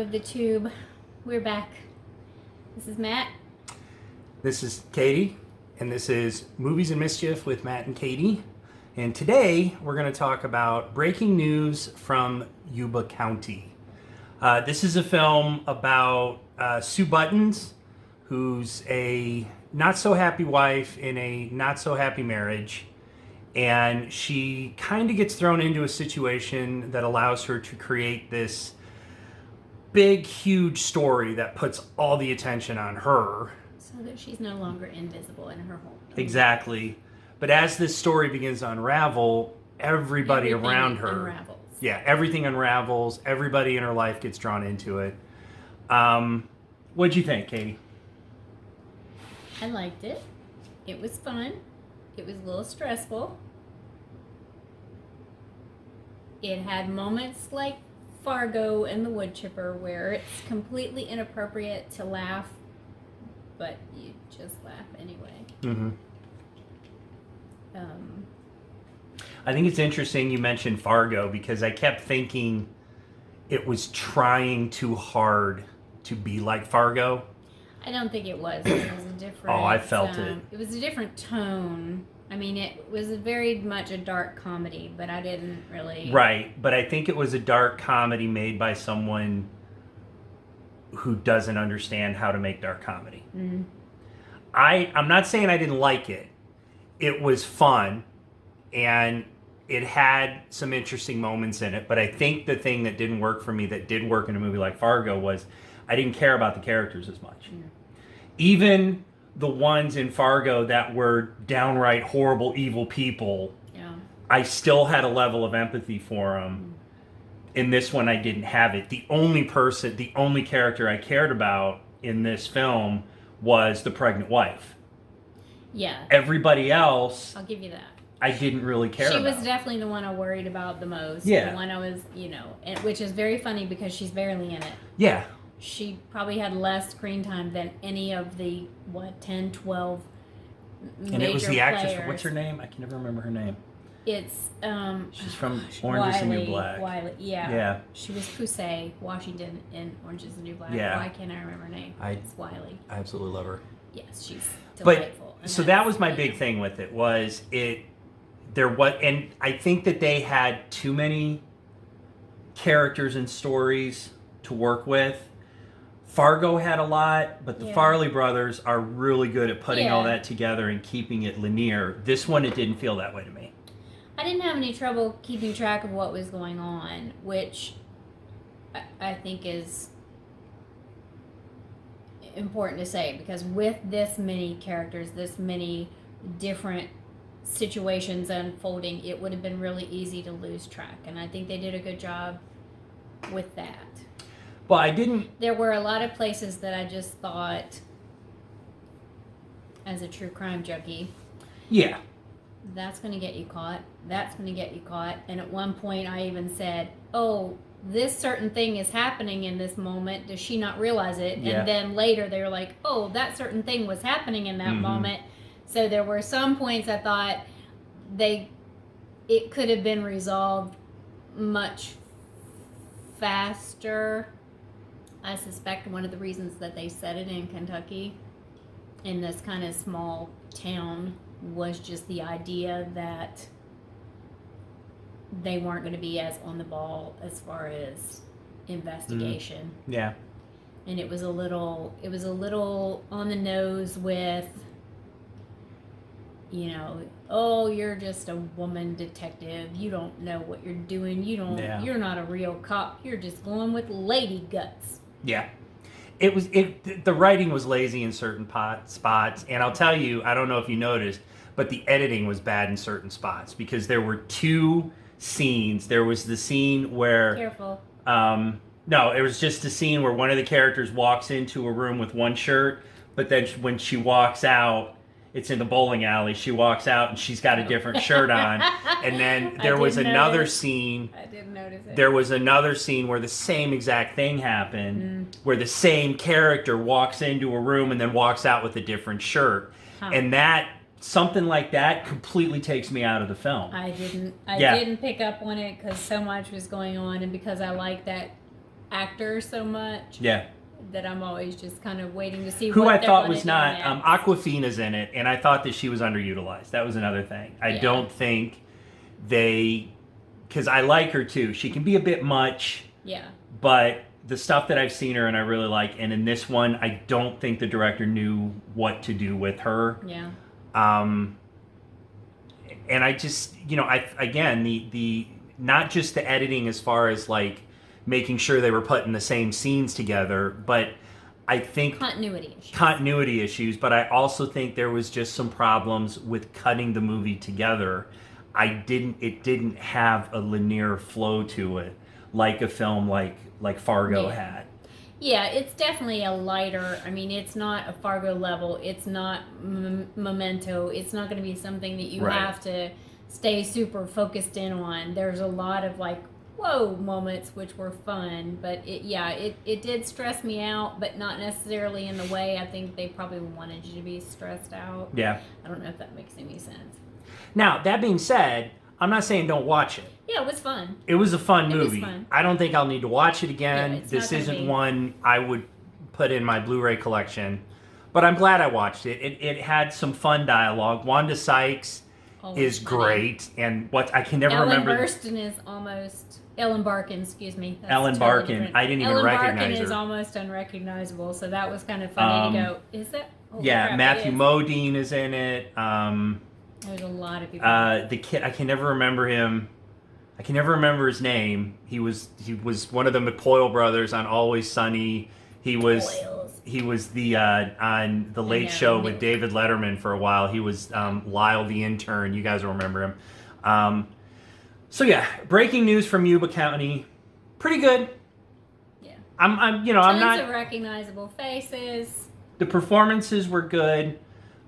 of the tube. We're back. This is Matt. This is Katie, and this is Movies and Mischief with Matt-n-Katy. And today we're going to talk about breaking news from Yuba County. This is a film about Sue Buttons, who's a not-so-happy wife in a not-so-happy marriage. And she kind of gets thrown into a situation that allows her to create this big, huge story that puts all the attention on her. So that she's no longer invisible in her home. Exactly. But as this story begins to unravel, everybody Everything around her... unravels. Yeah, everything unravels. Everybody in her life gets drawn into it. What'd you think, Katie? I liked it. It was fun. It was a little stressful. It had moments like Fargo and the wood chipper where it's completely inappropriate to laugh, but you just laugh anyway. Mm-hmm. I think it's interesting you mentioned Fargo because I kept thinking it was trying too hard to be like Fargo. I don't think it was. It was a different... Oh, I felt it. It was a different tone. I mean, it was very much a dark comedy, but I didn't really... Right, but I think it was a dark comedy made by someone who doesn't understand how to make dark comedy. Mm. I'm not saying I didn't like it. It was fun, and it had some interesting moments in it, but I think the thing that didn't work for me that did work in a movie like Fargo was I didn't care about the characters as much. Mm. Even the ones in Fargo that were downright horrible, evil people, Yeah. I still had a level of empathy for them. In this one, I didn't have it. The only character I cared about in this film was the pregnant wife. Yeah. Everybody else, I'll give you that. I didn't really care about. She was definitely the one I worried about the most. Yeah. The one I was, and, which is very funny because she's barely in it. Yeah. She probably had less screen time than any of the, 10, 12 major And it was the actress, players. what's her name? I can never remember her name. It's, She's from Orange is the New Black. Wiley, yeah. Yeah. She was Pusey Washington in Orange is the New Black. Yeah. Why can't I remember her name? It's Wiley. I absolutely love her. Yes, she's delightful. But, so that was my big thing with it, and I think that they had too many characters and stories to work with. Fargo had a lot, but the Farley brothers are really good at putting all that together and keeping it linear. This one, it didn't feel that way to me. I didn't have any trouble keeping track of what was going on, which I think is important to say, because with this many characters, this many different situations unfolding, it would have been really easy to lose track, and I think they did a good job with that. Well, I didn't... There were a lot of places that I just thought, as a true crime junkie, Yeah. that's going to get you caught, that's going to get you caught, and at one point I even said, oh, this certain thing is happening in this moment, does she not realize it? Yeah. And then later they were like, oh, that certain thing was happening in that moment. So there were some points I thought it could have been resolved much faster. I suspect one of the reasons that they set it in Kentucky, in this kind of small town, was just the idea that they weren't going to be as on the ball as far as investigation. Yeah. And it was a little on the nose with, oh, you're just a woman detective. You don't know what you're doing. You're not a real cop. You're just going with lady guts. Yeah. The writing was lazy in certain spots, and I'll tell you, I don't know if you noticed, but the editing was bad in certain spots because there were two scenes. There was the scene where... Careful. No, it was just a scene where one of the characters walks into a room with one shirt, but then when she walks out, it's in the bowling alley. She walks out and she's got a different shirt on. And then there was another scene. I didn't notice it. There was another scene where the same exact thing happened, where the same character walks into a room and then walks out with a different shirt. Huh. And something like that completely takes me out of the film. I didn't pick up on it because so much was going on, and because I like that actor so much. Yeah. That I'm always just kind of waiting to see who what I they're thought gonna was do not next. Aquafina's in it, and I thought that she was underutilized. That was another thing. I Yeah. don't think because I like her too. She can be a bit much. Yeah. But the stuff that I've seen her and I really like, and in this one, I don't think the director knew what to do with her. Yeah. And I just, the not just the editing as far as like making sure they were putting the same scenes together, but I think continuity issues. But I also think there was just some problems with cutting the movie together. It didn't have a linear flow to it like a film like Fargo had. Yeah, it's definitely a lighter. I mean, it's not a Fargo level. It's not Memento. It's not going to be something that you have to stay super focused in on. There's a lot of like, whoa moments which were fun, but it did stress me out, but not necessarily in the way I think they probably wanted you to be stressed out. Yeah. I don't know if that makes any sense. Now, that being said, I'm not saying don't watch it. Yeah, it was fun. It was a fun movie. It was fun. I don't think I'll need to watch it again. Yeah, this isn't one I would put in my Blu-ray collection, but I'm glad I watched it. It had some fun dialogue. Wanda Sykes is great, and I can never remember. Ellen Barkin, excuse me. Ellen Barkin. I didn't even recognize her. Ellen Barkin is almost unrecognizable, so that was kind of funny to go, is that? Oh, yeah, Matthew Modine is in it. There's a lot of people. The kid, I can never remember him. I can never remember his name. He was one of the McPoyle brothers on Always Sunny. He was the on the Late Show with David Letterman for a while. He was Lyle the intern. You guys will remember him. So yeah, breaking news from Yuba County, pretty good. Yeah, I'm Tons not of recognizable faces. The performances were good.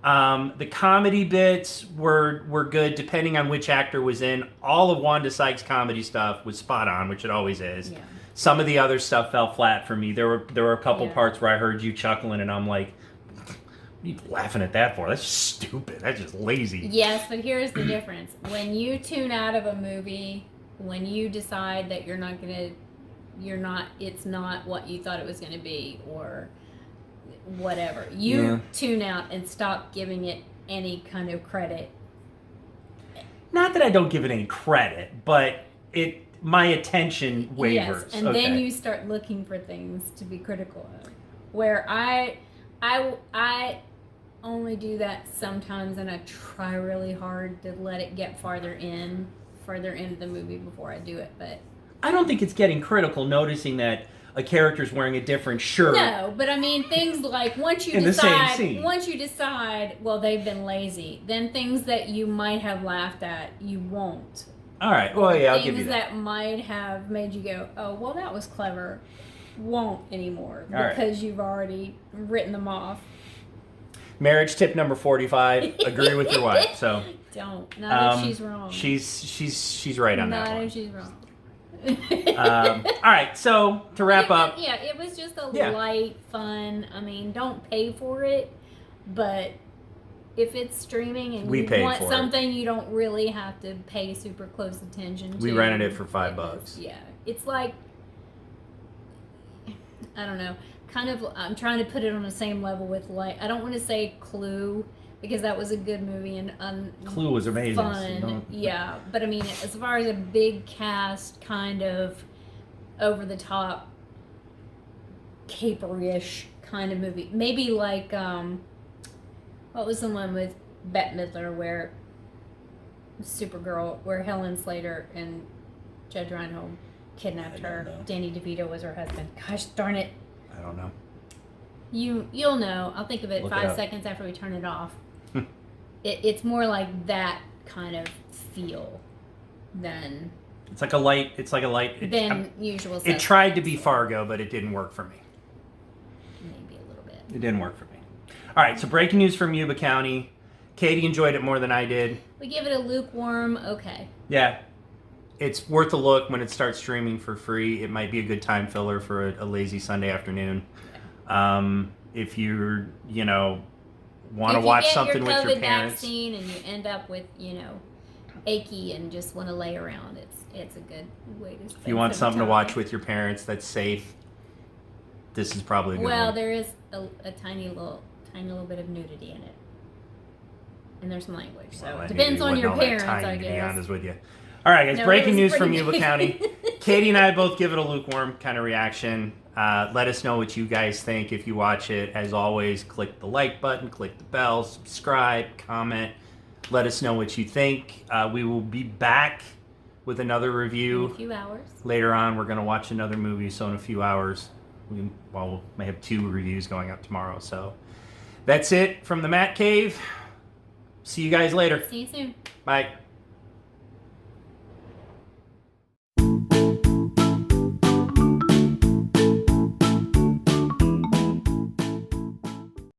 The comedy bits were good depending on which actor was in. All of Wanda Sykes' comedy stuff was spot on, which it always is. Yeah. Some of the other stuff fell flat for me. There were a couple parts where I heard you chuckling and I'm like, what are you laughing at that for? That's stupid. That's just lazy. Yes, but here's the difference. When you tune out of a movie, when you decide that it's not what you thought it was going to be, or whatever, you tune out and stop giving it any kind of credit. Not that I don't give it any credit, but my attention wavers. Yes, and then you start looking for things to be critical of. Where I only do that sometimes, and I try really hard to let it get farther into the movie before I do it. But I don't think it's getting critical noticing that a character's wearing a different shirt. No, but I mean things like once you decide, well, they've been lazy, then things that you might have laughed at, you won't. All right. Well, yeah, I'll give you that. Things that might have made you go, oh, well, that was clever, won't anymore because you've already written them off. Marriage tip number 45: agree with your wife. So don't. Not if she's wrong. She's right on that one. Not if she's wrong. All right, so to wrap up, it was just a light, fun. I mean, don't pay for it, but if it's streaming and you want something, you don't really have to pay super close attention to. We rented it for $5. Yeah, it's like, I don't know, kind of. I'm trying to put it on the same level with, like, I don't want to say Clue, because that was a good movie and Clue was amazing. Fun, yeah. But I mean, as far as a big cast, kind of over the top, caper-ish kind of movie, maybe like what was the one with Bette Midler where Supergirl, where Helen Slater and Judge Reinhold kidnapped her. Danny DeVito was her husband. Gosh darn it! I don't know. You'll know. I'll think of it 5 seconds after we turn it off. It's more like that kind of feel than. It's like a light. Than usual. It tried to be Fargo, but it didn't work for me. Maybe a little bit. It didn't work for me. All right, so breaking news from Yuba County. Katie enjoyed it more than I did. We give it a lukewarm okay. Yeah. It's worth a look when it starts streaming for free. It might be a good time filler for a lazy Sunday afternoon. Yeah. If you're, want to watch something with your parents. Vaccine and you end up with, achy and just want to lay around, it's a good way to spend If you want some something to time. watch with your parents that's safe, this is probably a good Well, one. there is a tiny little bit of nudity in it, and there's some language, so Well, it that depends nudity on your wasn't all that parents, tiny, I to be guess. honest with you. All right, guys. No, breaking it was news from pretty Yuba big. County. Katie and I both give it a lukewarm kind of reaction. Let us know what you guys think if you watch it. As always, click the like button, click the bell, subscribe, comment. Let us know what you think. We will be back with another In review a few hours. later on. We're going to watch another movie, so in a few hours, we may have 2 reviews going up tomorrow. So that's it from the Matt Cave. See you guys later. See you soon. Bye.